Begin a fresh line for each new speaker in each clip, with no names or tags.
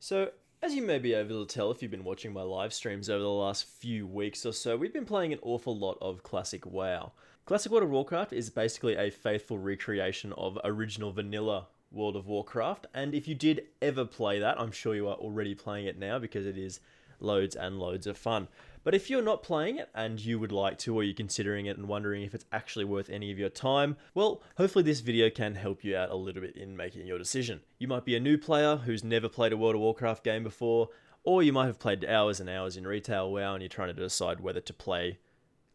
So, as you may be able to tell if you've been watching my live streams over the last few weeks or so, we've been playing an awful lot of Classic WoW. Classic World of Warcraft is basically a faithful recreation of original vanilla World of Warcraft, and if you did ever play that, I'm sure you are already playing it now because it is loads and loads of fun. But if you're not playing it and you would like to, or you're considering it and wondering if it's actually worth any of your time, well, hopefully this video can help you out a little bit in making your decision. You might be a new player who's never played a World of Warcraft game before, or you might have played hours and hours in retail WoW and you're trying to decide whether to play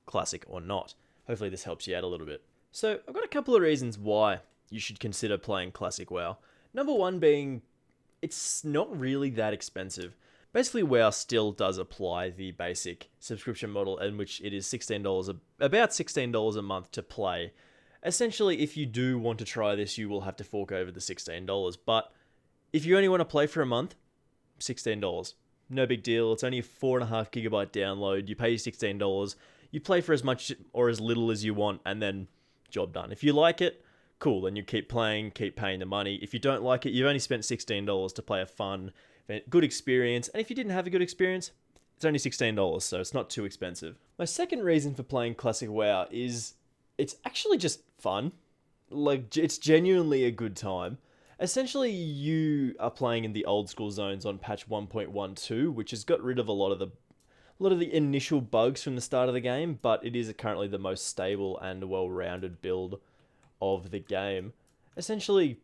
Classic or not. Hopefully this helps you out a little bit. So I've got a couple of reasons why you should consider playing Classic WoW. Number one being, it's not really that expensive. Basically, WoW still does apply the basic subscription model in which it is about $16 a month to play. Essentially, if you do want to try this, you will have to fork over the $16. But if you only want to play for a month, $16. No big deal. It's only a 4.5 gigabyte download. You pay $16. You play for as much or as little as you want, and then job done. If you like it, cool. Then you keep playing, keep paying the money. If you don't like it, you've only spent $16 to play a fun, good experience, and if you didn't have a good experience, it's only $16, so it's not too expensive. My second reason for playing Classic WoW is it's actually just fun. Like, it's genuinely a good time. Essentially, you are playing in the old school zones on patch 1.12, which has got rid of a lot of the initial bugs from the start of the game, but it is currently the most stable and well-rounded build of the game. Essentially,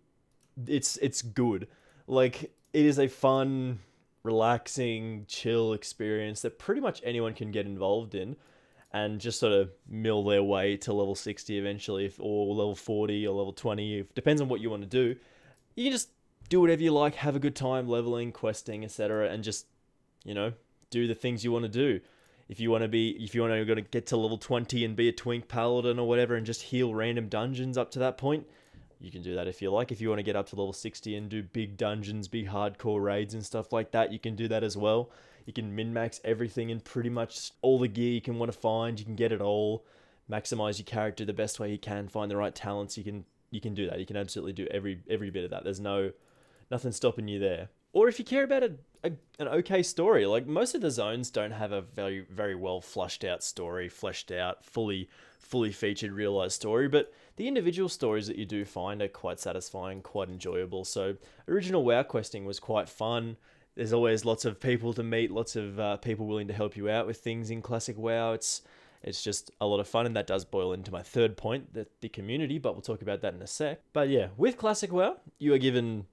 it's good. Like, it is a fun, relaxing, chill experience that pretty much anyone can get involved in and just sort of mill their way to level 60 eventually, or level 40 or level 20. It depends on what you want to do. You can just do whatever you like, have a good time leveling, questing, etc., and just, do the things you want to do. If you want to get to level 20 and be a twink paladin or whatever and just heal random dungeons up to that point, you can do that if you like. If you want to get up to level 60 and do big dungeons, big hardcore raids and stuff like that, you can do that as well. You can min-max everything and pretty much all the gear you can want to find. You can get it all. Maximize your character the best way you can. Find the right talents. You can do that. You can absolutely do every bit of that. There's nothing stopping you there. Or if you care about an okay story, like most of the zones don't have a very, very well flushed out story, fleshed out, fully featured realized story, but the individual stories that you do find are quite satisfying, quite enjoyable. So original WoW questing was quite fun. There's always lots of people to meet, lots of people willing to help you out with things in Classic WoW. It's just a lot of fun, and that does boil into my third point, the community, but we'll talk about that in a sec. But yeah, with Classic WoW, you are given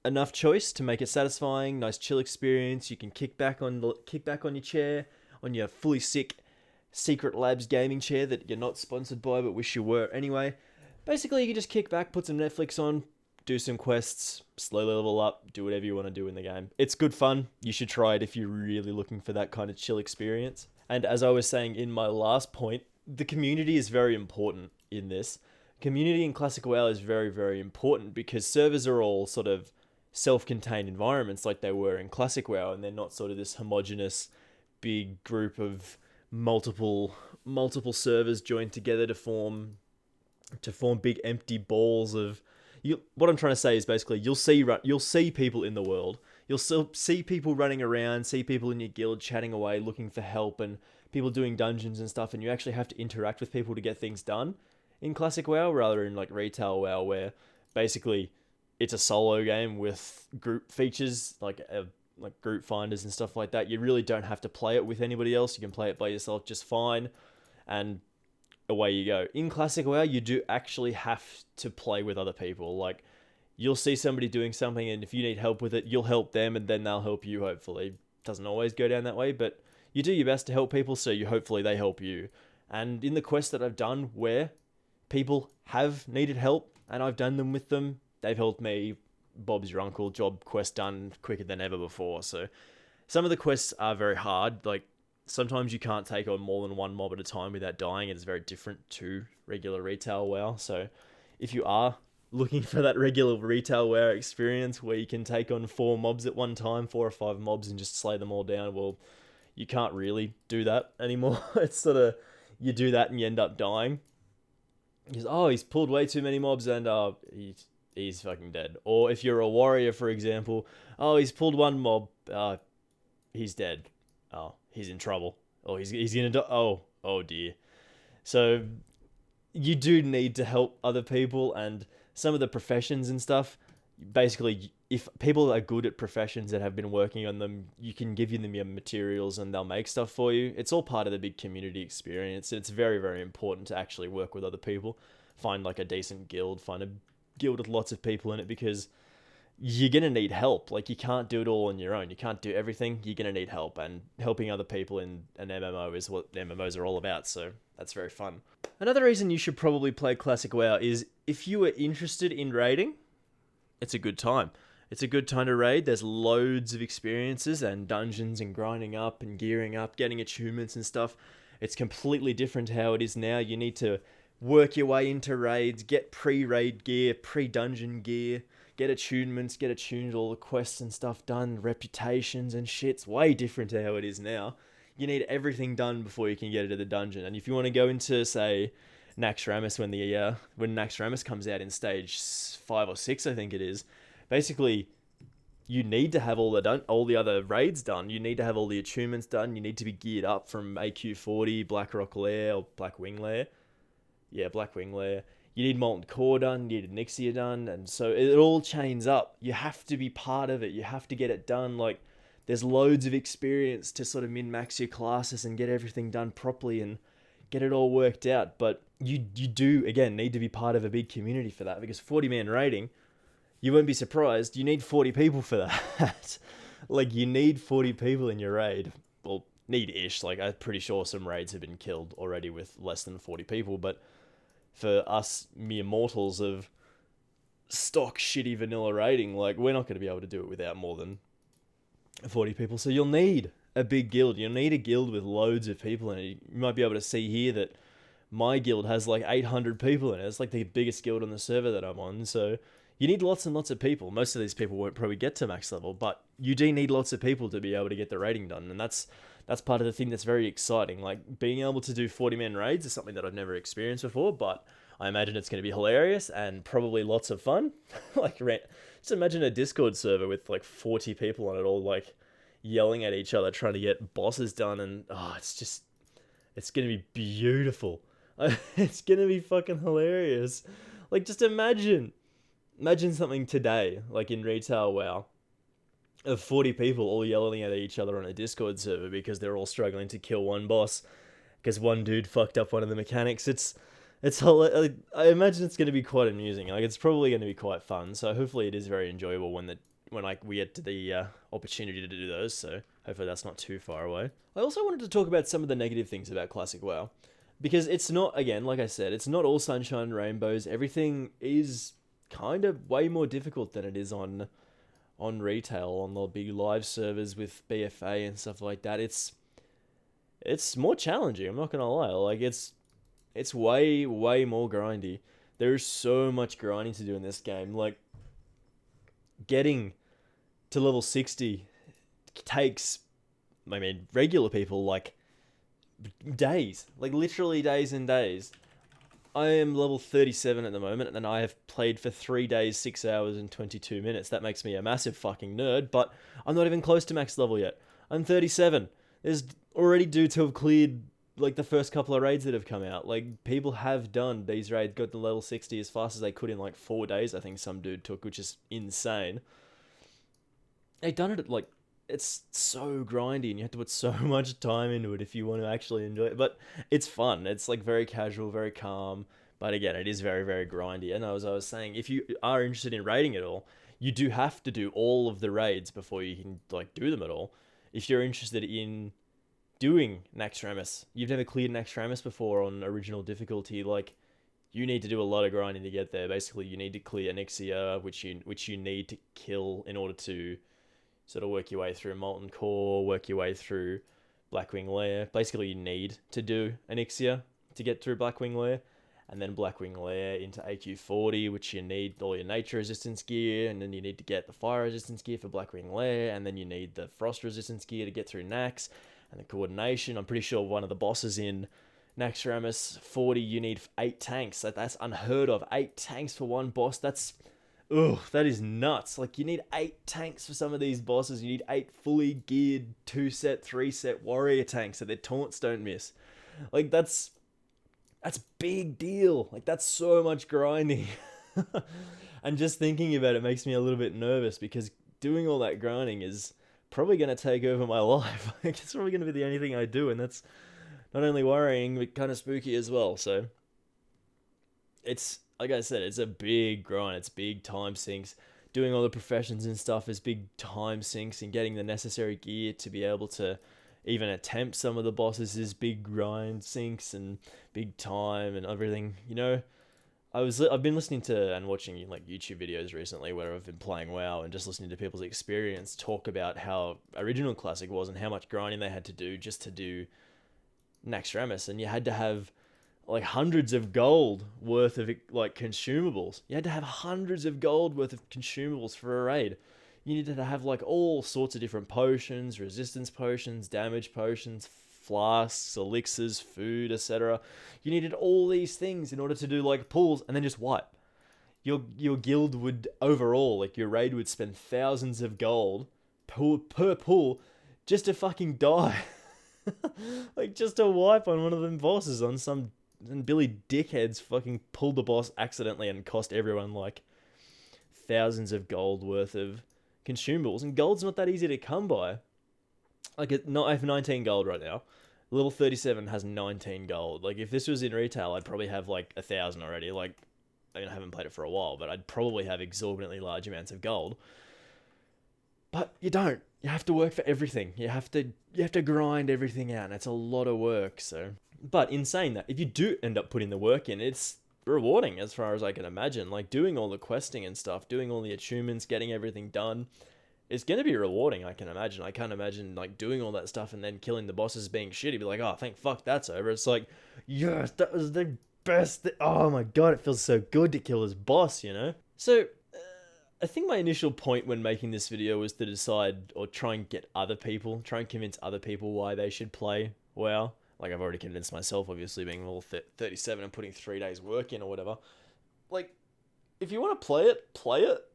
enough choice to make it satisfying, nice chill experience. You can kick back on your chair, on your fully sick Secret Labs gaming chair that you're not sponsored by but wish you were anyway. Basically, you can just kick back, put some Netflix on, do some quests, slowly level up, do whatever you want to do in the game. It's good fun. You should try it if you're really looking for that kind of chill experience. And as I was saying in my last point, the community is very important in this. Community in Classic WoW is very, very important because servers are all sort of self-contained environments like they were in Classic WoW, and they're not sort of this homogenous big group of multiple servers joined together to form big empty balls of what I'm trying to say is basically you'll see people in the world. You'll still see people running around, see people in your guild chatting away, looking for help, and people doing dungeons and stuff, and you actually have to interact with people to get things done in Classic WoW, rather in like retail WoW, where basically it's a solo game with group features like group finders and stuff like that. You really don't have to play it with anybody else. You can play it by yourself just fine, and away you go. In Classic WoW, you do actually have to play with other people. Like, you'll see somebody doing something, and if you need help with it, you'll help them, and then they'll help you, hopefully. Doesn't always go down that way, but you do your best to help people, so hopefully they help you. And in the quests that I've done where people have needed help, and I've done them with them, they've helped me. Bob's your uncle, job quest done quicker than ever before. So some of the quests are very hard. Like, sometimes you can't take on more than one mob at a time without dying. It is very different to regular retail WoW. So if you are looking for that regular retail WoW experience where you can take on 4 mobs at one time, 4 or 5 mobs, and just slay them all down, well, you can't really do that anymore. It's sort of, you do that and you end up dying. Because, he's pulled way too many mobs and he's fucking dead. Or if you're a warrior, for example, oh, he's pulled one mob, he's dead. Oh, he's in trouble. Oh, he's gonna die. Oh dear. So you do need to help other people, and some of the professions and stuff. Basically, if people are good at professions that have been working on them, you can give them your materials and they'll make stuff for you. It's all part of the big community experience. It's very, very important to actually work with other people. Find like a decent guild, find a guild with lots of people in it, because you're going to need help. Like, you can't do it all on your own. You can't do everything. You're going to need help, and helping other people in an MMO is what MMOs are all about. So that's very fun. Another reason you should probably play Classic WoW is if you are interested in raiding, it's a good time. It's a good time to raid. There's loads of experiences and dungeons and grinding up and gearing up, getting achievements and stuff. It's completely different to how it is now. You need to work your way into raids, get pre-raid gear, pre-dungeon gear, get achievements, get attuned, all the quests and stuff done, reputations and shit. It's way different to how it is now. You need everything done before you can get into the dungeon. And if you want to go into, say, Naxxramas when Naxxramas comes out in stage 5 or 6, I think it is. Basically, you need to have all the other raids done. You need to have all the achievements done. You need to be geared up from AQ40, Blackrock Lair or Blackwing Lair. Yeah, Blackwing Lair. You need Molten Core done. You need Nixia done, and so it all chains up. You have to be part of it. You have to get it done. Like, there's loads of experience to sort of min-max your classes and get everything done properly and get it all worked out. But you do, again, need to be part of a big community for that, because 40-man raiding, you won't be surprised, you need 40 people for that. Like, you need 40 people in your raid. Well, need-ish. Like, I'm pretty sure some raids have been killed already with less than 40 people, but for us mere mortals of stock shitty vanilla raiding, like, we're not going to be able to do it without more than 40 people. So you'll need a big guild. You'll need a guild with loads of people in it. You might be able to see here that my guild has like 800 people in it. It's like the biggest guild on the server that I'm on. So you need lots and lots of people. Most of these people won't probably get to max level, but you do need lots of people to be able to get the raiding done. And that's part of the thing that's very exciting. Like, being able to do 40-man raids is something that I've never experienced before, but I imagine it's going to be hilarious and probably lots of fun. Like, just imagine a Discord server with like 40 people on it, all like yelling at each other, trying to get bosses done. And it's going to be beautiful. It's going to be fucking hilarious. Like, just imagine something today, like in retail WoW, of 40 people all yelling at each other on a Discord server because they're all struggling to kill one boss because one dude fucked up one of the mechanics. It's I imagine it's going to be quite amusing. Like, it's probably going to be quite fun. So hopefully it is very enjoyable when we get to the opportunity to do those. So hopefully that's not too far away. I also wanted to talk about some of the negative things about Classic WoW, because it's not, again, like I said, it's not all sunshine and rainbows. Everything is kind of way more difficult than it is on retail, on the big live servers with BFA and stuff like that. It's more challenging, I'm not gonna lie. Like, it's way more grindy. There's so much grinding to do in this game. Like, getting to level 60 takes, I mean, regular people, like, days. Like, literally days and days. I am level 37 at the moment, and I have played for 3 days, 6 hours, and 22 minutes. That makes me a massive fucking nerd, but I'm not even close to max level yet. I'm 37. There's already dudes who have cleared, like, the first couple of raids that have come out. Like, people have done these raids, got to level 60 as fast as they could in, like, 4 days, I think some dude took, which is insane. They've done it at, like, it's so grindy, and you have to put so much time into it if you want to actually enjoy it. But it's fun. It's like very casual, very calm. But again, it is very, very grindy. And as I was saying, if you are interested in raiding it all, you do have to do all of the raids before you can, like, do them at all. If you're interested in doing Naxxramas, you've never cleared Naxxramas before on original difficulty, like, you need to do a lot of grinding to get there. Basically, you need to clear Nixia, which you need to kill in order to sort of work your way through Molten Core, work your way through Blackwing Lair. Basically, you need to do Nixia to get through Blackwing Lair, and then Blackwing Lair into AQ40, which you need all your nature resistance gear, and then you need to get the fire resistance gear for Blackwing Lair, and then you need the frost resistance gear to get through Nax, and the coordination. I'm pretty sure one of the bosses in Naxxramas 40, you need 8 tanks. That's unheard of. 8 tanks for one boss. That's Ugh, that is nuts. Like, you need 8 tanks for some of these bosses. You need 8 fully geared 2-set, 3-set warrior tanks so their taunts don't miss. Like, that's big deal. Like, that's so much grinding. And just thinking about it makes me a little bit nervous, because doing all that grinding is probably going to take over my life. Like, it's probably going to be the only thing I do, and that's not only worrying, but kind of spooky as well. So, it's, like I said, it's a big grind. It's big time sinks. Doing all the professions and stuff is big time sinks, and getting the necessary gear to be able to even attempt some of the bosses is big grind sinks and big time and everything. I've been listening to and watching like YouTube videos recently where I've been playing WoW, and just listening to people's experience talk about how original Classic was and how much grinding they had to do just to do Naxxramas, and you had to have like hundreds of gold worth of like consumables. You had to have hundreds of gold worth of consumables for a raid. You needed to have like all sorts of different potions, resistance potions, damage potions, flasks, elixirs, food, etc. You needed all these things in order to do like pulls and then just wipe. Your guild would overall, like your raid would spend thousands of gold per pull just to fucking die. Like, just to wipe on one of them bosses on some, and Billy dickheads fucking pulled the boss accidentally and cost everyone like thousands of gold worth of consumables. And gold's not that easy to come by. Like, I have 19 gold right now. Level 37 has 19 gold. Like, if this was in retail, I'd probably have like 1,000 already. Like, I mean, I haven't played it for a while, but I'd probably have exorbitantly large amounts of gold. But you don't. You have to work for everything. You have to grind everything out, and it's a lot of work. So, but in saying that, if you do end up putting the work in, it's rewarding as far as I can imagine. Like, doing all the questing and stuff, doing all the achievements, getting everything done, it's going to be rewarding, I can imagine. I can't imagine like doing all that stuff and then killing the bosses being shitty. Be like, oh, thank fuck that's over. It's like, yes, that was the best. Oh my god, it feels so good to kill this boss, So, I think my initial point when making this video was to decide, or try and convince other people why they should play WoW. Like, I've already convinced myself, obviously, being level 37 and putting 3 days work in or whatever. Like, if you want to play it, play it.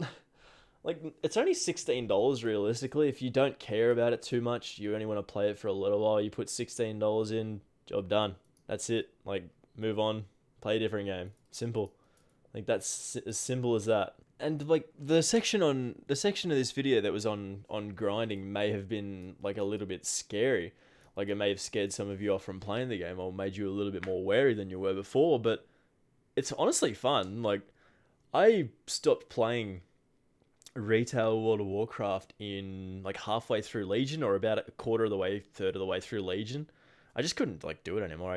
Like, it's only $16 realistically. If you don't care about it too much, you only want to play it for a little while, you put $16 in, job done. That's it. Like, move on, play a different game. Simple. Like, that's as simple as that. And like, the section of this video that was on grinding may have been like a little bit scary. Like, it may have scared some of you off from playing the game, or made you a little bit more wary than you were before, but it's honestly fun. Like, I stopped playing retail World of Warcraft in like halfway through Legion, or about a third of the way through Legion. I just couldn't like do it anymore.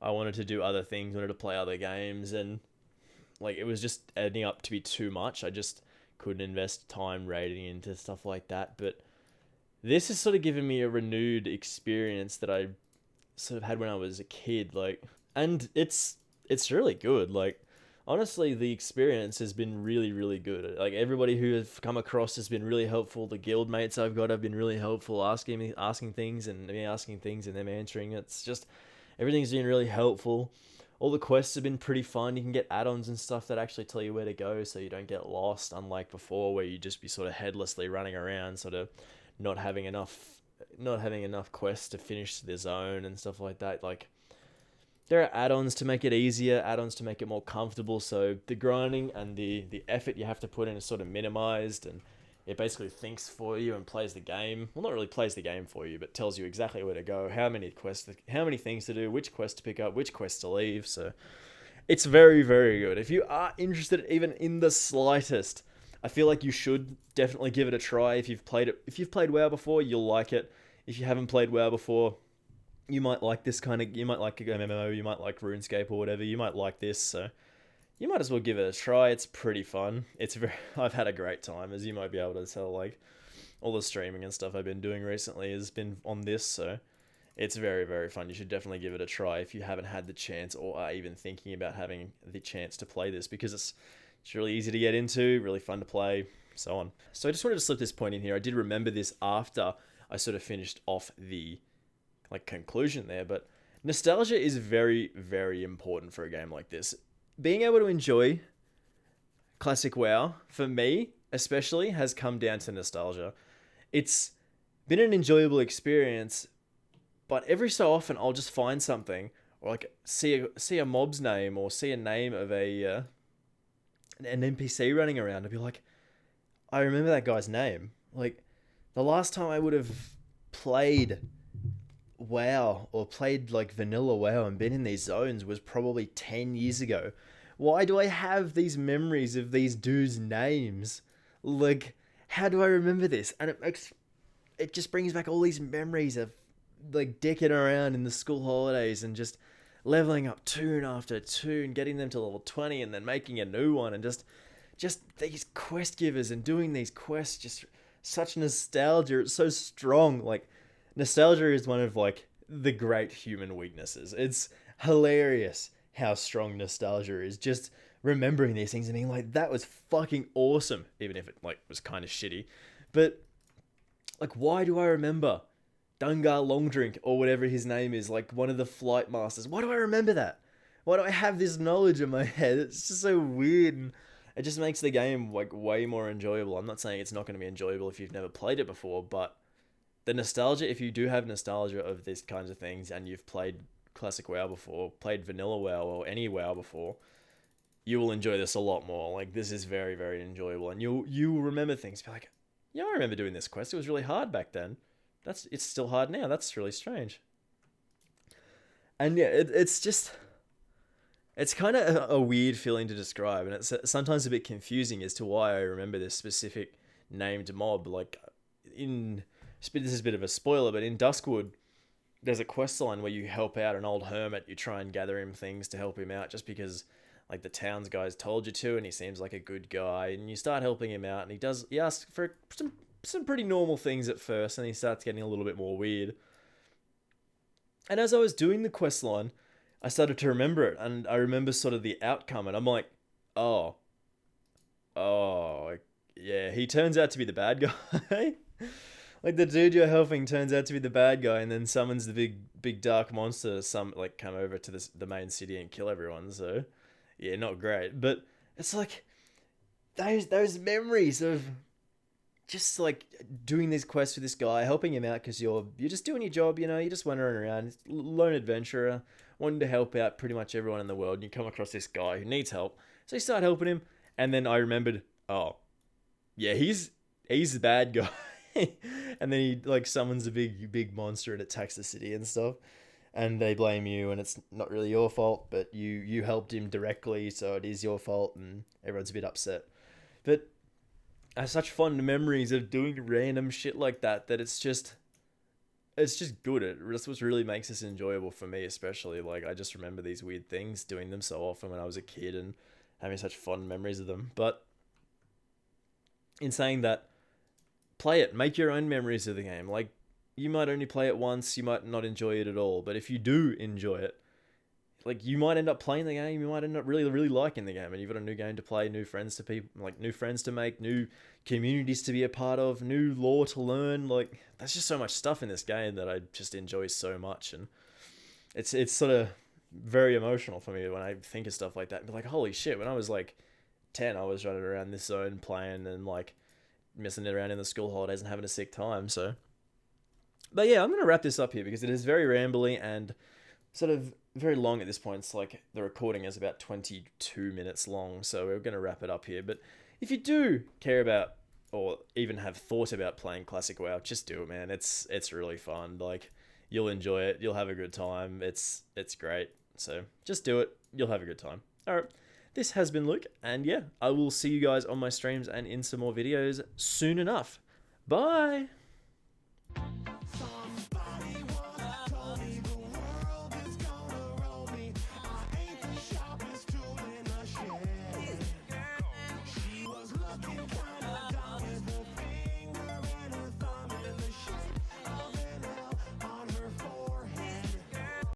I wanted to do other things, wanted to play other games, and like, it was just ending up to be too much. I just couldn't invest time raiding into stuff like that. But this has sort of given me a renewed experience that I sort of had when I was a kid. Like, and it's really good. Like, honestly, the experience has been really, really good. Like, everybody who I've come across has been really helpful. The guild mates I've got have been really helpful, asking things, and me asking things and them answering. It's just, everything's been really helpful. All the quests have been pretty fun. You can get add-ons and stuff that actually tell you where to go, so you don't get lost, unlike before where you just be sort of headlessly running around, sort of not having enough quests to finish the zone and stuff like that. Like, there are add-ons to make it easier, add-ons to make it more comfortable, so the grinding and the effort you have to put in is sort of minimized, and it basically thinks for you and plays the game. Well, not really plays the game for you, but tells you exactly where to go, how many things to do, which quest to pick up, which quest to leave. So it's very, very good. If you are interested even in the slightest, I feel like you should definitely give it a try. If you've played WoW before, you'll like it. If you haven't played WoW before, you might like this you might like a MMO, you might like RuneScape or whatever, you might like this, so you might as well give it a try. It's pretty fun. I've had a great time, as you might be able to tell. Like, all the streaming and stuff I've been doing recently has been on this, so it's very, very fun. You should definitely give it a try if you haven't had the chance, or are even thinking about having the chance to play this, because it's really easy to get into, really fun to play, so on. So I just wanted to slip this point in here. I did remember this after I sort of finished off the like conclusion there, but nostalgia is very, very important for a game like this. Being able to enjoy Classic WoW, for me especially, has come down to nostalgia. It's been an enjoyable experience, but every so often I'll just find something, or like see a mob's name, or see a name of an NPC running around, and be like, I remember that guy's name. Like, the last time I would have played WoW, or played like vanilla WoW and been in these zones, was probably 10 years ago. Why do I have these memories of these dudes' names? Like, how do I remember this? And it just brings back all these memories of like dicking around in the school holidays and just leveling up toon after toon, getting them to level 20 and then making a new one, and just these quest givers and doing these quests. Just such nostalgia. It's so strong. Like, nostalgia is one of like the great human weaknesses. It's hilarious how strong nostalgia is. Just remembering these things and being like, that was fucking awesome, even if it like was kind of shitty. But like, why do I remember Dungar Longdrink, or whatever his name is, like one of the flight masters? Why do I remember that? Why do I have this knowledge in my head? It's just so weird, and it just makes the game like way more enjoyable. I'm not saying it's not going to be enjoyable if you've never played it before, but the nostalgia, if you do have nostalgia of these kinds of things, and you've played Classic WoW before, played vanilla WoW, or any WoW before, you will enjoy this a lot more. Like, this is very, very enjoyable, and you'll remember things. Be like, yeah, I remember doing this quest. It was really hard back then. It's still hard now. That's really strange. And yeah, it's kind of a weird feeling to describe, and it's sometimes a bit confusing as to why I remember this specific named mob. Like, this is a bit of a spoiler, but in Duskwood, there's a quest line where you help out an old hermit. You try and gather him things to help him out, just because like the town's guys told you to, and he seems like a good guy, and you start helping him out, and he asks for some pretty normal things at first, and he starts getting a little bit more weird. And as I was doing the quest line, I started to remember it, and I remember sort of the outcome, and I'm like, oh, yeah, he turns out to be the bad guy. Like, the dude you're helping turns out to be the bad guy, and then summons the big dark monster to come over to the main city and kill everyone. So yeah, not great. But it's like those memories of just like doing these quests with this guy, helping him out because you're just doing your job, you're just wandering around, lone adventurer, wanting to help out pretty much everyone in the world, and you come across this guy who needs help. So you start helping him, and then I remembered, oh, yeah, he's the bad guy. And then he like summons a big monster and attacks the city and stuff, and they blame you, and it's not really your fault, but you helped him directly, so it is your fault, and everyone's a bit upset. But I have such fond memories of doing random shit like that it's just good. That's what really makes this enjoyable for me, especially. Like, I just remember these weird things, doing them so often when I was a kid, and having such fond memories of them. But in saying that, play it, make your own memories of the game. Like, you might only play it once, you might not enjoy it at all, but if you do enjoy it, like, you might end up playing the game, you might end up really, really liking the game, and you've got a new game to play, new friends to make, new communities to be a part of, new lore to learn. Like, there's just so much stuff in this game that I just enjoy so much, and it's sort of very emotional for me when I think of stuff like that, and be like, holy shit, when I was like 10, I was running around this zone playing and like messing it around in the school holidays and having a sick time. So, but yeah, I'm going to wrap this up here because it is very rambly and sort of very long at this point. It's like the recording is about 22 minutes long, so we're going to wrap it up here. But if you do care about, or even have thought about playing Classic WoW, just do it, man. It's really fun. Like, you'll enjoy it. You'll have a good time. It's great. So just do it. You'll have a good time. All right. This has been Luke, and yeah, I will see you guys on my streams and in some more videos soon enough. Bye!